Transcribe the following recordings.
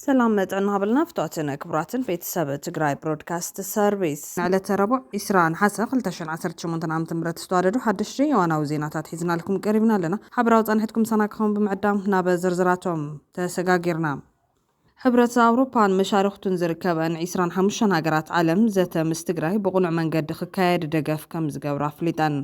ሰላም መጥዕና ሃበልና ፍትዋትን ክቡራትን ቤተሰብ ትግራይ ብሮድካስት ሰርቪስ ዕለተ ረቡዕ 20 ሓሰ 2018 ዓ.ም ዝተዋደዱ ሓድሽቲ የዋናዊ ዜናታት ሒዝና ልኩም ቀሪብና ኣለና። ሓበራዊ ጸንሕትኩም ሰናክኹም ብምዕዳም ናብ ዝርዝራቶም ተሰጋጊርና። ሕብረት ኣውሮፓን መሻርክቱን ዝርከበን 25 ሃገራት ዓለም ዘተ ምስ ትግራይ ብቑኑዕ መንገዲ ክካየድ ደገፍ ከም ዝገብራ ኣፍሊጠን።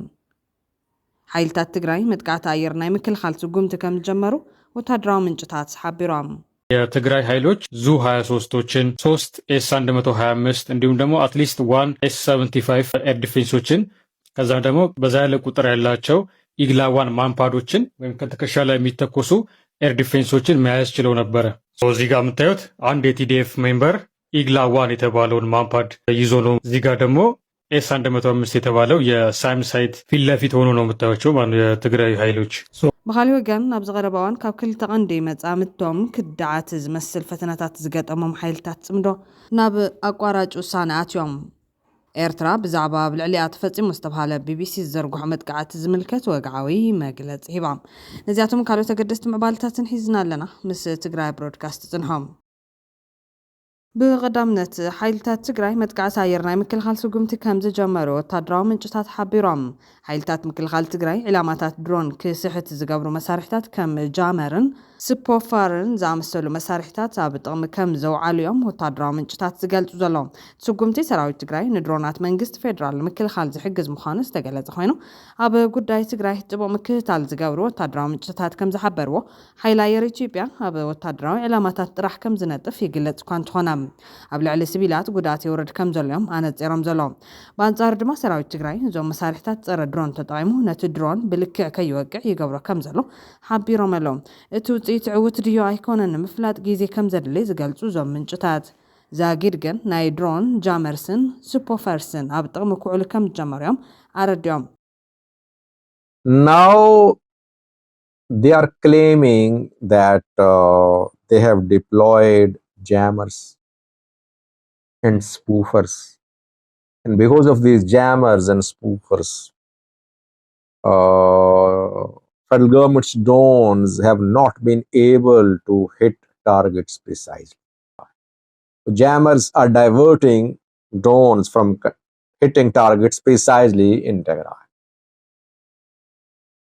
ሓይልታት ትግራይ መጥቃዕቲ ኣየር ናይ ምክልኻል ስጉምቲ ከም ዝጀመሩ ወታደራዊ ምንጭታት ሓቢሮም። የትግራይ ኃይሎች ዙ 23ቶችን 3 ኤስ125 እንዲሁም ደግሞ አትሊስት 1 ኤስ75 ኤር ዲፌንሶችን ከዛ ደግሞ በዛ ያለ ቁጥር ያላቸው ኢግላ1 ማንፓዶችን ወይም ከትከሻ ላይ የሚተኮሱ ኤር ዲፌንሶችን መያዝ ችለው ነበረ። እዚህ ጋር የምታዩት አንድ የቲዲኤፍ ሜምበር ኢግላ1 የተባለውን ማንፓድ ይዞ ነው። እዚህ ጋር ደግሞ ኤስ105 የተባለው የሳይም ሳይት ፊት ለፊት ሆኖ ነው የምታዩቸው ማለት የትግራይ ኃይሎች። በኻሊው ገን ናብ ዝቐረባዋን ካብ ክልተ ቀንዲ መጻምድቶም ክዳዓት ዝመስል ፈተናታት ዝገጠሞም ሓይልታት ጽምዶ ናብ ኣቋራጭ ውሳነ ኣትዮም። ኤርትራ ብዛዕባ ብልዕሊኣ ተፈጺሙ ዝተባሃለ ቢቢሲ ዝዘርግሖ መጥቃዕቲ ዝምልከት ወግዓዊ መግለፂ ሂባ። ነዚኣቶም ካልኦት ተገደስቲ ምዕባልታትን ሒዝና ኣለና። ምስ ትግራይ ብሮድካስት ጽንሖም ብቀዳምነት ሓይልታት ትግራይ መጥቃዕቲ ኣየር ናይ ምክልኻል ስጉምቲ ከም ዝጀመሩ ወታደራዊ ምንጭታት ሓቢሮም። ሓይልታት ምክልኻል ትግራይ ዕላማታት ድሮን ክስሕት ዝገብሩ መሳርሕታት ከም ጃመርን ስፖፋርን ዝኣመሰሉ መሳርሕታት ኣብ ጥቕሚ ከም ዘውዓሉ እዮም ወታደራዊ ምንጭታት ዝገልጹ ዘሎም። ስጉምቲ ሰራዊት ትግራይ ንድሮናት መንግስቲ ፌደራል ምክልኻል ዝሕግዝ ምዃኑ ዝተገለጸ ኮይኑ ኣብ ጉዳይ ትግራይ ጽቡቕ ምክትታል ዝገብሩ ወታደራዊ ምንጭታት ከም ዝሓበርዎ ሓይሊ ኣየር ኢትዮጵያ ኣብ ወታደራዊ ዕላማታት ጥራሕ ከም ዝነጥፍ ይግለጽ እኳ እንተኾነ ኣብ ልዕሊ ሲቪላት ጉዳት የውረድ ከም ዘሎም ኣነጺሮም ዘሎም። በአንጻሩ ድማ ሰራዊት ትግራይ እዞም መሳርሕታት ጸረ ድሮን ተጠቂሙ ነቲ ድሮን ብልክዕ ከይወቅዕ ይገብሮ ከም ዘሎ ሓቢሮም ኣሎም። እቲ ውፅኢት ዕውት ድዮ ኣይኮነን ምፍላጥ ግዜ ከም ዘድሊ ዝገልጹ እዞም ምንጭታት ዛጊድ ግን ናይ ድሮን ጃመርስን ስፖፈርስን ኣብ ጥቕሚ ክውዕሉ ከም ዝጀመሩ እዮም ኣረዲኦም። Now they are claiming that they have deployed jammers and spoofers, and because of these jammers and spoofers federal government's drones have not been able to hit targets precisely. Jammers are diverting drones from hitting targets precisely in Tigray.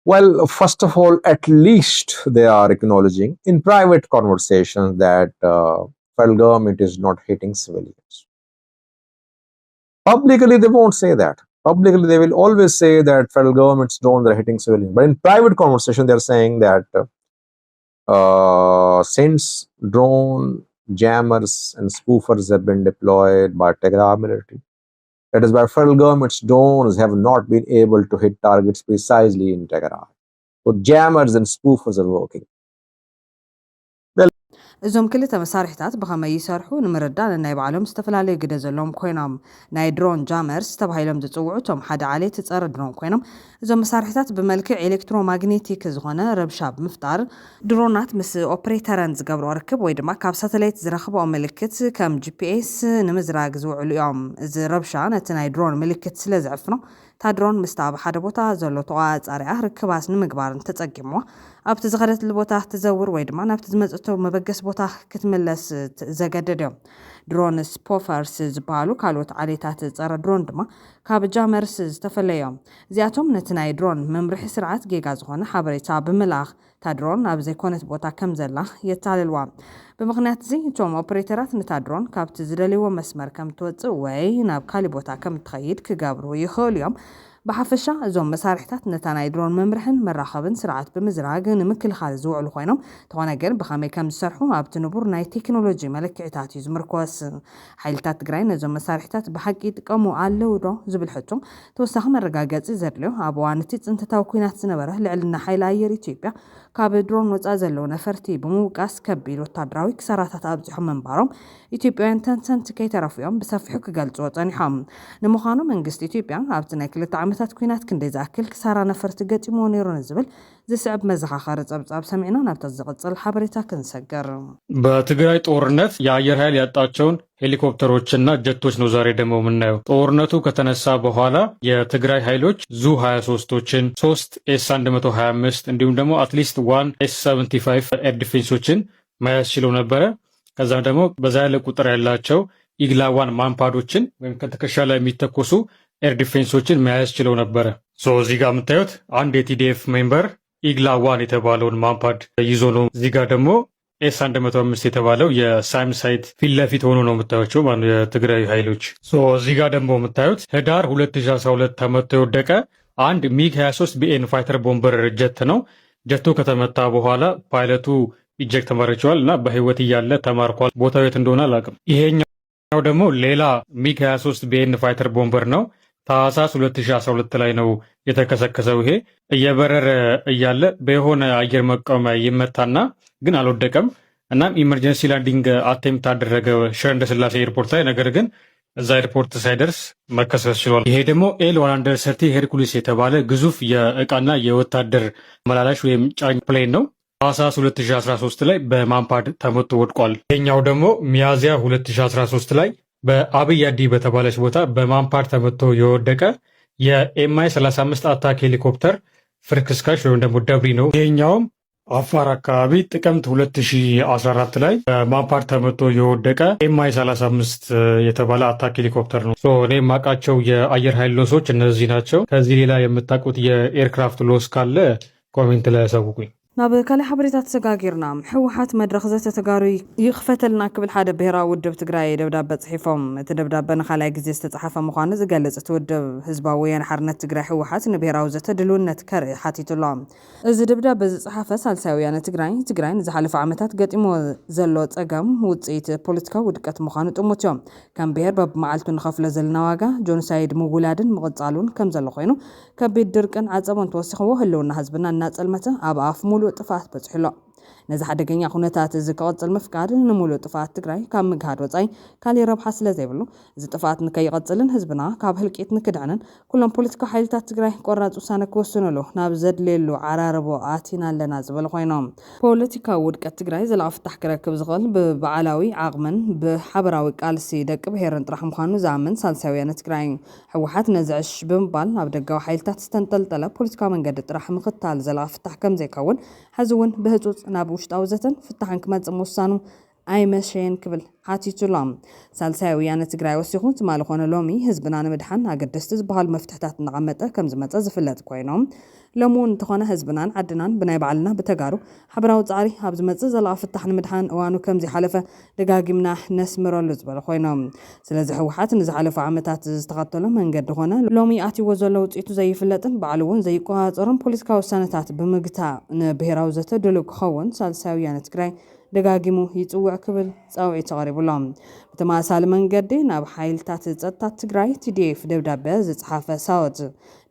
Well, first of all, at least they are acknowledging in private conversations that federal government is not hitting civilians. Publicly, they won't say that. Publicly, they will always say that federal government's drones are hitting civilians. But in private conversation, they're saying that since drone jammers and spoofers have been deployed by Tigray military, that is why federal government's drones have not been able to hit targets precisely in Tigray. So jammers and spoofers are working. እዞም ክልተ መሳርሕታት ብኸመይ ይሰርሑ ንምርዳእ ናይ ባዕሎም ዝተፈላለዩ ግደ ዘለዎም ኮይኖም ናይ ድሮን ጃመርስ ተባሂሎም ዝጽውዑ እቶም ሓደ ዓሌት ጸረ ድሮን ኮይኖም እዞም መሳርሕታት ብመልክዕ ኤሌክትሮማግኔቲክ ዝኾነ ረብሻ ብምፍጣር ድሮናት ምስ ኦፕሬተረን ዝገብሮ ርክብ ወይ ድማ ካብ ሳተላይት ዝረኽቦ ምልክት ከም ጂፒኤስ ንምዝራግ ዝውዕሉ እዮም። እዚ ረብሻ ነቲ ናይ ድሮን ምልክት ስለ ዘዕፍኖ እታ ድሮን ምስታ ኣብ ሓደ ቦታ ዘሎ ተቆጻጻሪያ ርክባስ ንምግባርን ተጸጊምዋ ኣብቲ ዝኸደትሉ ቦታ ትዘውር ወይ ድማ ናብቲ ዝመጽእቶ መበገስ ቦታ ክትመለስ ዘገደድ እዮም። ድሮን ስፖፈርስ ዝበሃሉ ካልኦት ዓሌታት ጸረ ድሮን ድማ ካብ ጃመርስ ዝተፈለዮም። እዚኣቶም ነቲ ናይ ድሮን መምርሒ ስርዓት ጌጋ ዝኾነ ሓበሬታ ብምልኣኽ እታ ድሮን ኣብ ዘይኮነት ቦታ ከም ዘላ የታልልዋ። ብምኽንያት እዚ እቶም ኦፕሬተራት ነታ ድሮን ካብቲ ዝደልይዎ መስመር ከም ትወፅእ ወይ ናብ ካሊእ ቦታ ከም ትኸይድ ክገብሩ ይኽእሉ እዮም። ብሓፈሻ እዞም መሳርሕታት ነታ ናይ ድሮን መምርሕን መራኸብን ስርዓት ብምዝራግ ንምክልኻል ዝውዕሉ ኮይኖም ተኾነ ግን ብኸመይ ከም ዝሰርሑ ኣብቲ ንቡር ናይ ቴክኖሎጂ መለክዕታት እዩ ዝምርኮስ። ሓይልታት ትግራይ ነዞም መሳርሕታት ብሓቂ ይጥቀሙ ኣለው ዶ ዝብል ሕቶ ተወሳኺ መረጋገፂ ዘድልዮ ኣብ እዋን እቲ ጽንተታዊ ኩናት ዝነበረ ልዕልና ሓይሊ ኣየር ኢትዮጵያ ካብ ድሮን ወፃእ ዘለዎ ነፈርቲ ብምውቃስ ከቢድ ወታደራዊ ክሳራታት ኣብፅሖም ምንባሮም ኢትዮጵያውያን ተንተንቲ ከይተረፉ እዮም ብሰፊሑ ክገልጽዎ ጸኒሖም። ንምዃኑ መንግስቲ ኢትዮጵያ ኣብቲ ናይ 2 ዓመታት ኩናት ክንደይ ዝኣክል ክሳራ ነፈርቲ ገጢሞ ነይሩ ዝብል ዝስዕብ መዘኻኸሪ ጸብጻብ ሰሚዕና ናብቲ ዝቕጽል ሓበሬታ ክንሰገር። በትግራይ ጦርነት የአየር ኃይል ያጣቸውን ሄሊኮፕተሮችና ጀቶች ነው ዛሬ ደግሞ የምናየው። ጦርነቱ ከተነሳ በኋላ የትግራይ ኃይሎች ዙ 23ቶችን 3 ኤስ125 እንዲሁም ደግሞ አትሊስት 1 ኤስ75 ኤር ዲፌንሶችን መያዝ ችለው ነበረ። ከዛ ደግሞ በዛ ያለ ቁጥር ያላቸው ኢግላ-1 ማንፓዶችን ወይም ከትከሻ ላይ የሚተኮሱ ኤር ዲፌንሶችን መያዝ ችለው ነበረ። እዚህ ጋር የምታዩት አንድ የቲዲኤፍ ሜምበር ኢግላ-1 የተባለውን ማንፓድ ይዞ ነው። እዚህ ጋር ደግሞ ኤስ-105 የተባለው የሳይም ሳይት ፊት ለፊት ሆኖ ነው የምታዩቸው የትግራይ ኃይሎች። እዚህ ጋር ደግሞ የምታዩት ህዳር 2012 ተመቶ የወደቀ አንድ ሚግ 23 ቢኤን ፋይተር ቦምበር ጀት ነው። ጀቱ ከተመታ በኋላ ፓይለቱ ኢጀክት ተመርቸዋል እና በህይወት እያለ ተማርኳል። ቦታው የት እንደሆነ አላውቅም። ይሄኛው ደግሞ ሌላ ሚግ 23 ቢኤን ፋይተር ቦምበር ነው። ታህሳስ 2012 ላይ ነው የተከሰከሰው። ይሄ እየበረረ እያለ በሆነ አየር መቃወሚያ ይመታና ግን አልወደቀም። እናም ኢመርጀንሲ ላንዲንግ አቴምፕት አደረገ ሽረ እንዳስላሴ ኤርፖርት ላይ። ነገር ግን እዛ ኤርፖርት ሳይደርስ መከሰስ ችሏል። ይሄ ደግሞ ኤል-130 ሄርኩሊስ የተባለ ግዙፍ የእቃና የወታደር መላላሽ ወይም ጫኝ ፕሌን ነው። ታህሳስ 2013 ላይ በማንፓድ ተመቶ ወድቋል። ይሄኛው ደግሞ ሚያዚያ 2013 ላይ በአብይ አዲ በተባለች ቦታ በማንፓድ ተመቶ የወደቀ የኤምአይ 35 አታክ ሄሊኮፕተር ፍርክስካሽ ወይም ደግሞ ደብሪ ነው። ይሄኛውም አፋር አካባቢ ጥቅምት 2014 ላይ በማንፓድ ተመቶ የወደቀ ኤምአይ 35 የተባለ አታክ ሄሊኮፕተር ነው። እኔ የማውቃቸው የአየር ኃይል ሎሶች እነዚህ ናቸው። ከዚህ ሌላ የምታውቁት የኤርክራፍት ሎስ ካለ ኮሜንት ላይ ያሳውቁኝ። ናብ ካልእ ሓበሬታት ተሰጋጊርና ሕወሓት መድረኽ ዘተ ተጋሩ ይኽፈተልና ክብል ሓደ ብሄራዊ ውድብ ትግራይ ደብዳቤ ጽሒፎም እቲ ደብዳቤ ንኻልኣይ ግዜ ዝተጻሓፈ ምዃኑ ዝገልጽ እቲ ውድብ ህዝባዊ ወያነ ሓርነት ትግራይ ሕወሓት ንብሄራዊ ዘተ ድልውነት ከርኢ ሓቲቱሎ። እዚ ደብዳቤ ዝጸሓፈ ሳልሳይ ወያነ ትግራይ ንዝሓለፈ ዓመታት ገጢሞ ዘሎ ጸገም ውጽኢት ፖለቲካዊ ውድቀት ምዃኑ ጥሙት እዮም። ከም ብሄር በብመዓልቱ ንኸፍሎ ዘለና ዋጋ ጆኖሳይድ ምውላድን ምቕጻሉን ከም ዘሎ ኮይኑ ከቢድ ድርቅን ዓጸቦን ተወሲኽዎ ህልውና ህዝብና እናጸልመተ ኣብ ኣፍ ሙሉእ ጥፋት በጽሕሎ። ነዚ ሓደገኛ ኩነታት እዚ ክቕጽል ምፍቃድ ንሙሉእ ጥፋት ትግራይ ካብ ምግሃድ ወጻኢ ካልእ ረብሓ ስለ ዘይብሉ እዚ ጥፋት ንከይቐጽልን ህዝብና ካብ ህልቂት ንክድዕንን ኩሎም ፖለቲካዊ ሓይልታት ትግራይ ቆራጽ ውሳነ ክወስንሉ ናብ ዘድልየሉ ዓራርቦ ኣቲና ኣለና ዝብል ኮይኖም ፖለቲካዊ ውድቀት ትግራይ ዘላቒ ፍታሕ ክረክብ ዝኽእል ብበዓላዊ ዓቕምን ብሓበራዊ ቃልሲ ደቂ ብሄርን ጥራሕ ምዃኑ ዝኣምን ሳልሳይ ወያነ ትግራይ ሕወሓት ነዚ ዕሽ ብምባል ኣብ ደጋዊ ሓይልታት ዝተንጠልጠለ ፖለቲካዊ መንገዲ ጥራሕ ምኽታል ዘላቒ ፍታሕ ከም ዘይከውን ሕዚ እውን ብህፁፅ ናብ ውሽጣዊ ዘተን ፍታሕን ክመጽእ ምውሳኑ ኣይመሸየን ክብል ሓቲቱሎም። ሳልሳይ ወያነ ትግራይ ወሲኹ ትማሊ ኮነ ሎሚ ህዝብና ንምድሓን ኣገደስቲ ዝበሃሉ መፍትሕታት እናቐመጠ ከም ዝመፀ ዝፍለጥ ኮይኖም ሎሚ እውን እንተኾነ ህዝብናን ዓድናን ብናይ ባዕልና ብተጋሩ ሓበራዊ ፃዕሪ ኣብ ዝመፅእ ዘላቒ ፍታሕ ንምድሓን እዋኑ ከም ዝሓለፈ ደጋጊምና ነስምረሉ ዝበለ ኮይኖም ስለዚ ሕወሓት ንዝሓለፈ ዓመታት ዝተኸተሎ መንገዲ ኮነ ሎሚ ኣትይዎ ዘሎ ውፅኢቱ ዘይፍለጥን ባዕሉ እውን ዘይቆፃፀርን ፖለቲካዊ ውሳነታት ብምግታእ ንብሄራዊ ዘተ ድሉው ክኸውን ሳልሳይ ወያነ ትግራይ ደጋጊሙ ይጽውዕ ክብል ጻውዒት ተቐሪቡሎም። ብተመሳሳሊ መንገዲ ናብ ሓይልታት ጸጥታ ትግራይ ቲዲኤፍ ደብዳቤ ዝጸሓፈ ሳወት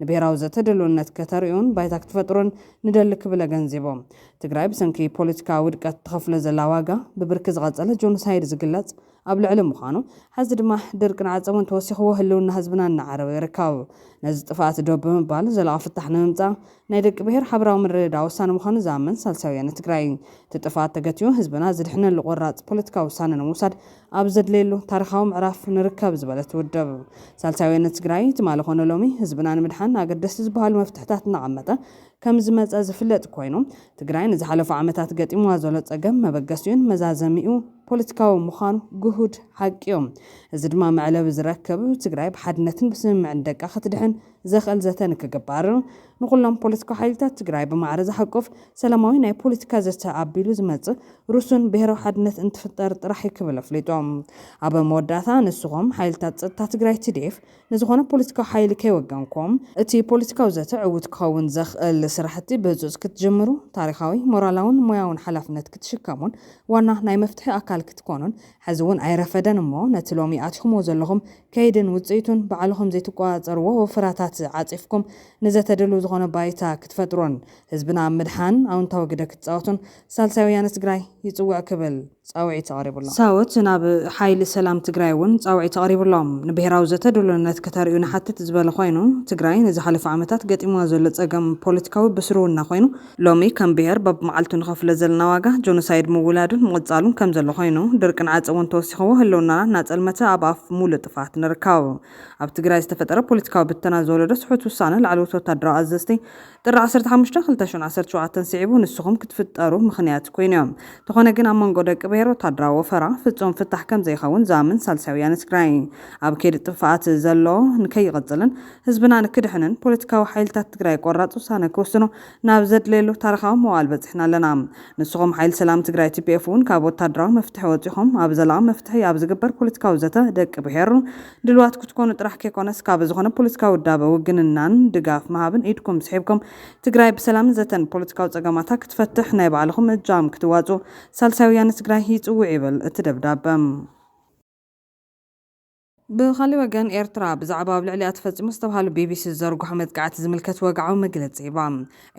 ንብሄራዊ ዘተ ድልውነት ከተርእዩን ባይታ ክትፈጥሩን ንደሊ ክብል ገንዚቦም ትግራይ ብሰንኪ ፖለቲካዊ ውድቀት ተኸፍሎ ዘላ ዋጋ ብብርኪ ዝቐጸለ ጆኖሳይድ ዝግለጽ ኣብ ልዕሊ ምዃኑ ሕዚ ድማ ድርቅን ዓጸሙን ተወሲኽዎ ህልውና ህዝብና እናዓረበ ይርከብ። ነዚ ጥፋት ዶ ብምባል ዘላቒ ፍታሕ ንምምጻእ ናይ ደቂ ብሄር ሓበራዊ ምርድዳእ ውሳነ ምዃኑ ዝኣምን ሳልሳይ ወያነ ትግራይ እቲ ጥፋት ተገቲዩ ህዝብና ዝድሕነሉ ቆራፅ ፖለቲካዊ ውሳነ ንምውሳድ ኣብ ዘድልየሉ ታሪኻዊ ምዕራፍ ንርከብ ዝበለት ውድብ ሳልሳይ ወያነ ትግራይ ትማሊ ኮነ ሎሚ ህዝብና ንምድሓን ኣገደስቲ ዝበሃሉ መፍትሕታት እናቐመጠ ከም ዝመፀ ዝፍለጥ ኮይኑ ትግራይ ንዝሓለፉ ዓመታት ገጢምዋ ዘሎ ፀገም መበገሲኡን መዛዘሚኡ ፖለቲካዊ ምዃኑ ግሁድ ሓቂዮም እዚ ድማ መዕለቢ ዝረክብ ትግራይ ብሓድነትን ብስምምዕን ደቃ ክትድሕን ዘኽእል ዘተ ንክግባር ንኩሎም ፖለቲካዊ ሓይልታት ትግራይ ብማዕረ ዝሓቆፍ ሰላማዊ ናይ ፖለቲካ ዘተ ኣቢሉ ዝመፅእ ሩሱን ብሄራዊ ሓድነት እንትፍጠር ጥራሕ ክብል ኣፍሊጦም ኣብ መወዳእታ ንስኹም ሓይልታት ፀጥታ ትግራይ ቲዲኤፍ ንዝኾነ ፖለቲካዊ ሓይሊ ከይወገንኩም እቲ ፖለቲካዊ ዘተ ዕውት ክኸውን ዘኽእል ስራሕቲ ብህፁፅ ክትጅምሩ ታሪኻዊ ሞራላውን ሞያውን ሓላፍነት ክትሽከሙን ዋና ናይ መፍትሒ ኣካል ክትኮኑን ሕዚ እውን ኣይረፈደን እሞ ነቲ ሎሚ ኣትኹምዎ ዘለኹም ከይድን ውፅኢቱን ባዕልኹም ዘይትቆፃፀርዎ ወፍራታት ዓፂፍኩም ንዘተድሉ ዝኾነ ባይታ ክትፈጥሩን ህዝብና ምድሓን ኣውንታዊ ግደ ክትፃወቱን ሳልሳይ ወያነ ትግራይ ይፅውዕ ክብል ጻውዒት ተቐሪቡሎም ሳወት ናብ ሓይሊ ሰላም ትግራይ እውን ጻውዒት ተቐሪቡሎም ንብሄራዊ ዘተ ድልውነት ከተርእዩ ንሓትት ዝበለ ኮይኑ ትግራይ ንዝሓለፈ ዓመታት ገጢምዋ ዘሎ ፀገም ፖለቲካዊ ብስሩውና ኮይኑ ሎሚ ከም ብሄር በብመዓልቱ ንኸፍሎ ዘለና ዋጋ ጆኖሳይድ ምውላዱን ምቕፃሉን ከም ዘሎ ኮይኑ ድርቅን ዓፀውን ተወሲኽዎ ህልውናና እናፀልመተ ኣብ ኣፍ ሙሉእ ጥፋት ንርከብ ኣብ ትግራይ ዝተፈጠረ ፖለቲካዊ ብተና ዘወለዶ ስሑት ውሳነ ላዕለዎት ወታደራዊ ኣዘዝቲ ጥሪ 15 2017 ስዒቡ ንስኹም ክትፍጠሩ ምኽንያት ኮይኑ እዮም ተኾነ ግን ኣብ መንጎ ደቂ ብሔር ወታደራዊ ወፈራ ፍጹም ፍታሕ ከም ዘይኸውን ዛምን ሳልሳይ ወያነ ትግራይ ኣብ ከይዲ ጥፍኣት ዘሎ ንከይቕፅልን ህዝብና ንክድሕንን ፖለቲካዊ ሓይልታት ትግራይ ቆራፅ ውሳነ ክወስኑ ናብ ዘድልየሉ ታሪኻዊ መዋዕል በፂሕና ኣለና። ንስኹም ሓይሊ ሰላም ትግራይ TPF እውን ካብ ወታደራዊ መፍትሒ ወፂኹም ኣብ ዘላቒ መፍትሒ ኣብ ዝግበር ፖለቲካዊ ዘተ ደቂ ብሔር ድልዋት ክትኮኑ ጥራሕ ከይኮነስ ካብ ዝኾነ ፖለቲካዊ ውዳበ ውግንናን ድጋፍ መሃብን ኢድኩም ስሒብኩም ትግራይ ብሰላም ዘተን ፖለቲካዊ ፀገማታ ክትፈትሕ ናይ ባዕልኩም እጃም ክትዋፁ ሳልሳይ ወያነ ትግራይ ይፅውዕ ይብል እቲ ደብዳበ። ብኻልእ ወገን ኤርትራ ብዛዕባ ኣብ ልዕሊኣ ተፈፂሙ ዝተባሃሉ BBC ዝዘርግሖ መጥቃዕቲ ዝምልከት ወግዓዊ መግለፂ ሂባ።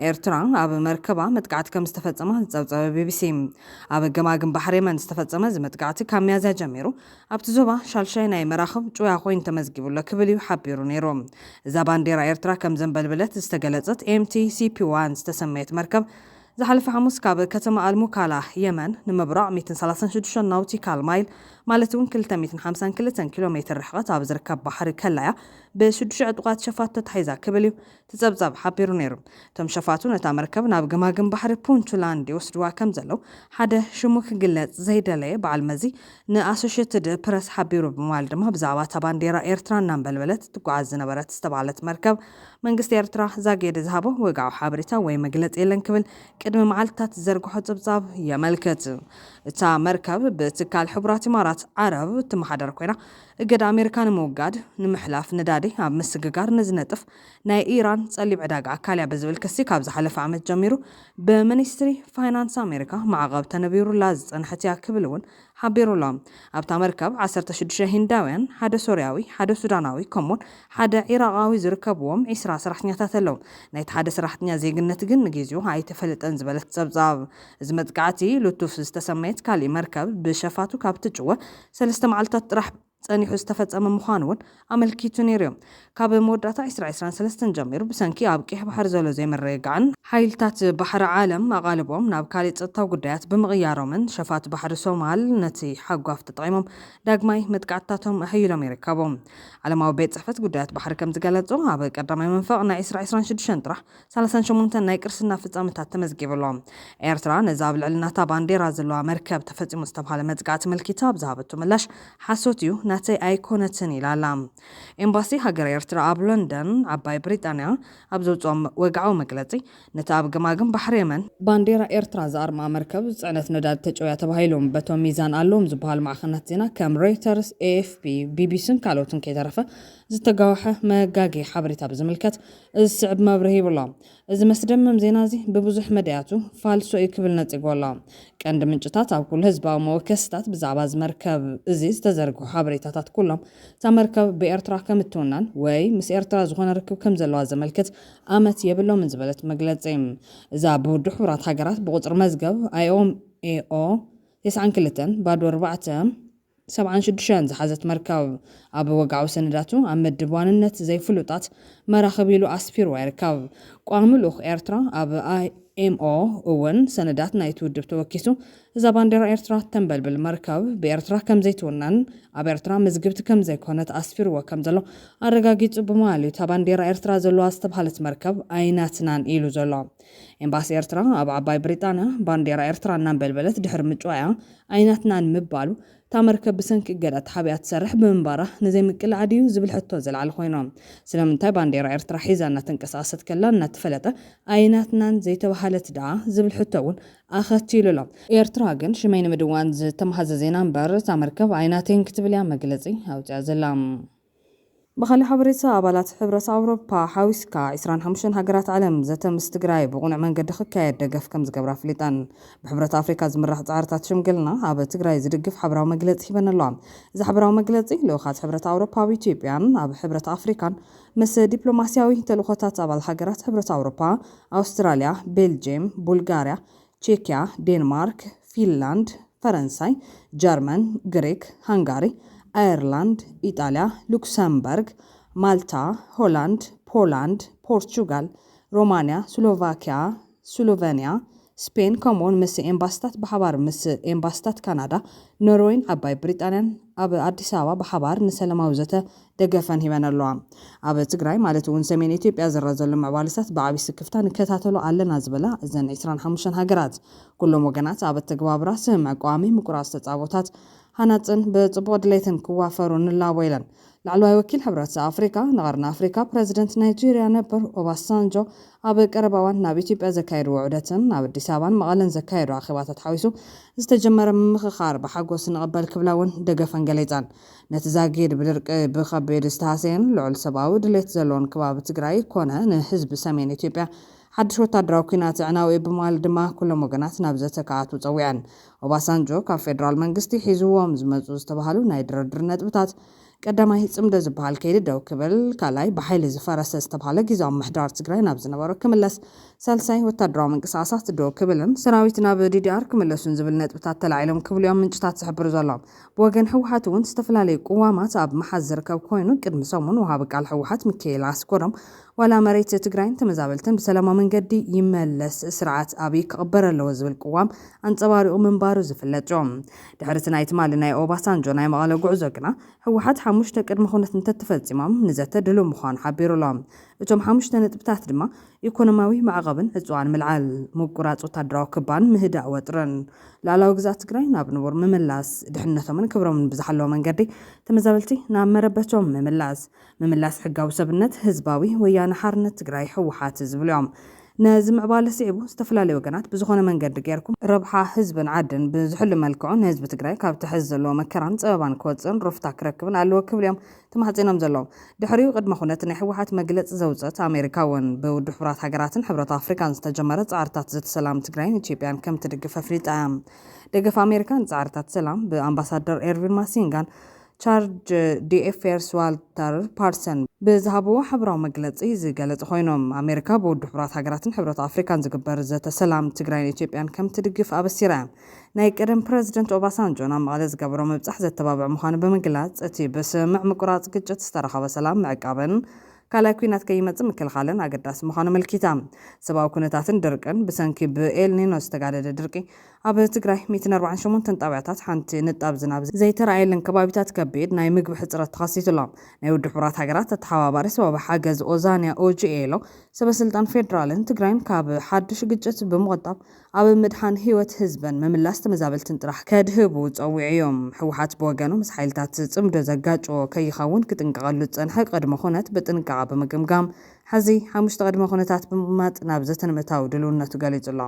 ኤርትራ ኣብ መርከባ መጥቃዕቲ ከም ዝተፈፀመ ዝፀብፀበ BBC ኣብ ገማግም ባሕሪ የመን ዝተፈፀመ መጥቃዕቲ ካብ ሚያዝያ ጀሚሩ ኣብቲ ዞባ ሻልሻይ ናይ መራኽብ ጩያ ኮይኑ ተመዝጊቡሎ ክብል እዩ ሓቢሩ ነይሩ። እዛ ባንዴራ ኤርትራ ከም ዘንበልበለት ዝተገለጸት MT-CP1 ዝተሰመየት መርከብ ዝሓለፈ ሐሙስ ካብ ከተማ አልሙካላ የመን ንምብራቕ 136 ናውቲካል ማይል ማለት እውን 252 ኪሎ ሜትር ርሕቀት ኣብ ዝርከብ ባሕሪ ከላያ ብ6 ዕጡቓት ሸፋት ተታሒዛ ክብል እዩ ትፀብፀብ ሓቢሩ ነይሩ። እቶም ሸፋቱ ነታ መርከብ ናብ ገማግም ባሕሪ ፑንትላንድ ይወስድዋ ከም ዘለው ሓደ ሽሙ ክግለጽ ዘይደለየ በዓል መዚ ንኣሶሽየትድ ፕረስ ሓቢሩ ብምባል ድማ ብዛዕባ እታ ባንዴራ ኤርትራ እናንበልበለት ትጓዓዝ ዝነበረት ዝተባሃለት መርከብ መንግስቲ ኤርትራ ዛጌደ ዝሃቦ ወግዓዊ ሓበሬታ ወይ መግለፂ የለን ክብል ቅድሚ መዓልትታት ዝዘርግሖ ፀብጻብ የመልክት። እታ መርከብ ብትካል ሕቡራት ኢማራት ዓረብ ትመሓደር ኮይና እገዳ ኣሜሪካ ንምውጋድ ንምሕላፍ ነዳዲ ኣብ ምስግጋር ንዝነጥፍ ናይ ኢራን ጸሊብ ዕዳጋ ኣካልያ ብዝብል ክሲ ካብ ዝሓለፈ ዓመት ጀሚሩ ብሚኒስትሪ ፋይናንስ ኣሜሪካ ማዕቐብ ተነቢሩላ ዝጸንሐት እያ ክብል እውን ሓቢሩላ። ኣብታ መርከብ 16 ሂንዳውያን፣ ሓደ ሶርያዊ፣ ሓደ ሱዳናዊ ከምኡውን ሓደ ኢራቃዊ ዝርከብዎም 20 ሰራሕተኛታት ኣለው። ናይቲ ሓደ ሰራሕተኛ ዜግነት ግን ንግዚኡ ኣይተፈለጠን ዝበለት ፀብጻብ እዚ መጥቃዕቲ ሉቱፍ ዝተሰመየት ካሊእ መርከብ ብሸፋቱ ካብ ትጭወ 3 መዓልታት ጥራሕ ጸኒሑ ዝተፈጸመ ምዃኑ እውን ኣመልኪቱ ነይሩ። ካብ መወዳእታ 2023 ጀሚሩ ብሰንኪ ኣብ ቀይሕ ባሕሪ ዘሎ ዘይምርግጋዕን ሓይልታት ባሕሪ ዓለም ኣቓልቦም ናብ ካሊእ ፀጥታዊ ጉዳያት ብምቕያሮምን ሸፋት ባሕሪ ሶማል ነቲ ሓጓፍ ተጠቒሞም ዳግማይ መጥቃዕትታቶም ኣሕይሎም ይርከቦም። ዓለማዊ ቤት ፅሕፈት ጉዳያት ባሕሪ ከም ዝገለጾ ኣብ ቀዳማይ መንፈቕ ናይ 2026 ጥራሕ 38 ናይ ቅርስና ፍጻመታት ተመዝጊበሎም። ኤርትራ ነዛ ኣብ ልዕልናታ ባንዴራ ዘለዋ መርከብ ተፈጺሙ ዝተባሃለ መጥቃዕቲ መልኪታ ብዝሃበቶ ምላሽ ሓሶት እዩ ናተይ ኣይኮነትን ኢላላ። ኤምባሲ ሃገር ኤርትራ ኣብ ሎንደን ዓባይ ብሪጣንያ ኣብ ዘውፅኦም ወግዓዊ መግለፂ ነቲ ኣብ ገማግም ባሕሪ የመን ባንዴራ ኤርትራ ዝኣርማ መርከብ ጽዕነት ነዳዲ ተጨውያ ተባሂሎም በቶም ሚዛን ኣለዎም ዝበሃል ማዕኸናት ዜና ከም ሮይተርስ፣ AFP፣ BBCን ካልኦትን ከይተረፈ ዝተጋወሐ መጋጊ ሓበሬታ ብዝምልከት ዝስዕብ መብርሂ ይብሎ። እዚ መስደመም ዜና እዚ ብብዙሕ መድያቱ ፋልሶ እዩ ክብል ነፂጎላ። ቀንዲ ምንጭታት ኣብ ኩሉ ህዝባዊ መወከስታት ብዛዕባ ዝመርከብ እዚ ዝተዘርግሑ ሓበሬታታት ኩሎም እታ መርከብ ብኤርትራ ከም እትውናን ወይ ምስ ኤርትራ ዝኾነ ርክብ ከም ዘለዋ ዘመልክት ኣመት የብሎምን ዝበለት መግለፂ እዛ ብውድብ ሕቡራት ሃገራት ብቁፅሪ መዝገብ IOMAO 92 ባዶ 476 ዝሓዘት መርከብ ኣብ ወግዓዊ ሰነዳቱ ኣብ ምድብ ዋንነት ዘይፍሉጣት መራኸቢ ኢሉ ኣስፊርዋ ይርከብ። ቋሚ ልኡኽ ኤርትራ ኣብ IMO እውን ሰነዳት ናይቲ ውድብ ተወኪሱ እዛ ባንዴራ ኤርትራ ተንበልብል መርከብ ብኤርትራ ከም ዘይትውናን ኣብ ኤርትራ መዝግብቲ ከም ዘይኮነት ኣስፊርዎ ከም ዘሎ ኣረጋጊጹ ብምባል እታ ባንዴራ ኤርትራ ዘለዋ ዝተባሃለት መርከብ ኣይናትናን ኢሉ ዘሎ። ኤምባሲ ኤርትራ ኣብ ዓባይ ብሪጣንያ ባንዴራ ኤርትራ እናንበልበለት ድሕሪ ምጭዋያ ኣይናትናን ምባሉ እታ መርከብ ብሰንኪ እገዳ ተሓቢኣ ትሰርሕ ብምንባራ ንዘይምቅላዕ ድዩ ዝብል ሕቶ ዘለዓለ ኮይኖም ስለምንታይ ባንዴራ ኤርትራ ሒዛ እናተንቀሳቀሰት ከላ እናተፈለጠ ኣይናትናን ዘይተባሃለት ዳ ዝብል ሕቶ እውን ኣኸቲሉሎ። ኤርትራ ግን ሽመይ ንምድዋን ዝተመሓዘ ዜና እምበር እታ መርከብ ኣይናተይን ክትብል እያ መግለፂ ኣውፅያ ዘላ። ብኻልእ ሓበሬታ ኣባላት ሕብረት ኣውሮፓ ሓዊስካ 25 ሃገራት ዓለም ዘተ ምስ ትግራይ ብቑኑዕ መንገዲ ክካየድ ደገፍ ከም ዝገብራ ፍሊጣን ብሕብረት ኣፍሪካ ዝምራሕ ፃዕርታት ሽምግልና ኣብ ትግራይ ዝድግፍ ሓበራዊ መግለፂ ሂበን ኣለዋ። እዚ ሓበራዊ መግለፂ ልኡኻት ሕብረት ኣውሮፓ ኣብ ኢትዮጵያን ኣብ ሕብረት ኣፍሪካን ምስ ዲፕሎማስያዊ ተልእኾታት ኣባል ሃገራት ሕብረት ኣውሮፓ ኣውስትራልያ፣ ቤልጅየም፣ ቡልጋርያ፣ ቼክያ፣ ዴንማርክ፣ ፊንላንድ፣ ፈረንሳይ፣ ጀርመን፣ ግሪክ፣ ሃንጋሪ፣ አየርላንድ፣ ኢጣልያ፣ ሉክሰምበርግ፣ ማልታ፣ ሆላንድ፣ ፖላንድ፣ ፖርቹጋል፣ ሮማንያ፣ ስሎቫኪያ፣ ስሎቬንያ፣ ስፔን ከምኡውን ምስ ኤምባሲታት ብሓባር ምስ ኤምባሲታት ካናዳ ኖርዌይን ዓባይ ብሪጣንያን ኣብ ኣዲስ ኣበባ ብሓባር ንሰላማዊ ዘተ ደገፈን ሂበን ኣለዋ ኣብ ትግራይ ማለት እውን ሰሜን ኢትዮጵያ ዝረአ ዘሎ ምዕባለታት ብዓብይ ስክፍታ ንከታተሉ ኣለና ዝበላ እዘን 25 ሃገራት ኩሎም ወገናት ኣብ ተግባብራ ስምዕ ቋሚ ምቁራጽ ተጻቦታት ሃናጽን ብጽቡቕ ድሌትን ክዋፈሩ ንላቦ ኢለን ላዕለዋይ ወኪል ሕብረት ኣፍሪካ ንቀርኒ ኣፍሪካ ፕሬዚደንት ናይጄሪያ ነበር ኦባሳንጆ ኣብ ቀረባዋን ናብ ኢትዮጵያ ዘካየዱ ውዕደትን ናብ አዲስ አበባን መቐለን ዘካየዱ ኣኼባታት ሓዊሱ ዝተጀመረ ምክኻር ብሓጎስ ንቕበል ክብላውን ደገፈን ገሊፀን ነቲ ዛጊድ ብድርቂ ብከቢድ ዝተሃሰየን ልዑል ሰብኣዊ ድሌት ዘለዎን ከባቢ ትግራይ ኮነ ንህዝቢ ሰሜን ኢትዮጵያ ሓድሽ ወታደራዊ ኩናት ዕናዊ ብምባል ድማ ኩሎም ወገናት ናብ ዘተካኣቱ ፀዊዐን ኦባሳንጆ ካብ ፌደራል መንግስቲ ሒዝዎም ዝመፁ ዝተባሃሉ ናይ ድርድር ነጥብታት ቀዳማይ ጽምደ ዝበሃል ከይዲ ደው ክብል ካልኣይ ብሓይሊ ዝፈረሰ ዝተባሃለ ጊዜያዊ ምሕዳር ትግራይ ናብ ዝነበረ ክምለስ ሳልሳይ ወታደራዊ ምንቅስቓሳት ደው ክብልን ሰራዊት ናብ ዲዲአር ክምለሱን ዝብል ነጥብታት ተላዒሎም ክብልዮም ምንጭታት ዝሕብሩ ዘሎም ብወገን ህወሓት እውን ዝተፈላለዩ ቅዋማት ኣብ መሓዝ ዝርከብ ኮይኑ ቅድሚ ሰሙን ወሃቢ ቃል ህወሓት ሚካኤል ኣስኮዶም ዋላ መሬት ትግራይን ተመዛበልትን ብሰላማዊ መንገዲ ይመለስ ስርዓት ኣብይ ክቕበር ኣለዎ ዝብል ቅዋም ኣንጸባሪቑ ምንባሩ ዝፍለጥ ጆም ድሕሪ ናይቲ ማሊ ናይ ኦባሳንጆ ናይ መቐለ ጉዕዞ ግና ህወሓት 5 ቅድመ ኩነት እንተተፈጺሞም ንዘተ ድሉው ምዃኑ ሓቢሩሎም እቶም 5 ነጥብታት ድማ ኢኮኖሚያዊ ማዕቐብን ዕፅዋን ምልዓል ምቁራጽ ወታደራዊ ክባን ምህዳእ ወጥረን ላዕለዋዊ ግዛት ትግራይ ናብ ንቡር ምምላስ ድሕነቶምን ክብሮምን ብዝሓለወ መንገዲ ተመዛበልቲ ናብ መረበቶም ምምላስ ሕጋዊ ሰብነት ህዝባዊ ወያነ ሓርነት ትግራይ ህወሓት ዝብልዮም ነዚ ምዕባለ ስዒቡ ዝተፈላለዩ ወገናት ብዝኾነ መንገዲ ጌርኩም ረብሓ ህዝብን ዓድን ብዝሕሉ መልክዑ ንህዝቢ ትግራይ ካብ ትሕዝ ዘለዎ መከራን ፀበባን ክወፅን ሩፍታ ክረክብን ኣለዎ ክብልዮም ተማሕፂኖም ዘለዎም ድሕሪኡ ቅድመ ኩነት ናይ ህወሓት መግለፂ ዘውፀት ኣሜሪካ እውን ብውድብ ሕብራት ሃገራትን ሕብረት ኣፍሪካን ዝተጀመረ ጻዕርታት ዘተ ሰላም ትግራይን ኢትዮጵያን ከም ትድግፍ ኣፍሊጣ ደገፍ ኣሜሪካን ጻዕርታት ሰላም ብኣምባሳደር ኤርቪን ማሲንጋን ቻርጅ ዲኤፍኤርስ ዋልተር ፓርሰን ብዝሃብዎ ሕብራዊ መግለፂ ዝገለጽ ኮይኖም ኣሜሪካ ብውድብ ሕብራት ሃገራትን ሕብረት ኣፍሪካን ዝግበር ዘተ ሰላም ትግራይን ኢትዮጵያን ከም ትድግፍ ኣበሲራ ናይ ቀደም ፕሬዚደንት ኦባሳንጆ ናብ መቐለ ዝገበሮ ምብጻሕ ዘተባብዕ ምዃኑ ብምግላጽ እቲ ብስምዕ ምቁራጽ ግጭት ዝተረኸበ ሰላም ምዕቃብን ካልኣይ ኩናት ከይመጽእ ምክልኻልን ኣገዳሲ ምዃኑ መልኪታ ሰብኣዊ ኩነታትን ድርቅን ብሰንኪ ብኤልኒኖ ዝተጋደደ ድርቂ ኣብ ትግራይ 148 ጣብያታት ሓንቲ ንጣብ ዝናብ ዘይተረኣየለን ከባቢታት ከቢድ ናይ ምግቢ ሕፅረት ተኸሲቱሎም ናይ ውድብ ሕብራት ሃገራት ተሓባባሪ ሰበብ ሓገዝ ኦዛንያ ኦጂኤሎ ሰበስልጣን ፌደራልን ትግራይን ካብ ሓድሽ ግጭት ብምቕጣብ ኣብ ምድሓን ህይወት ህዝበን ምምላስ ተመዛበልትን ጥራሕ ከድህቡ ፀዊዕዮም ህወሓት ብወገኑ ምስ ሓይልታት ጽምዶ ዘጋጭዎ ከይኸውን ክጥንቀቐሉ ዝጸንሐ ቅድመ ኩነት ብጥንቃቐ ብምግምጋም ሕዚ 5 ቅድመ ኩነታት ብምማጥ ናብ ዘተንምታው ድልውነቱ ገሊጹሎ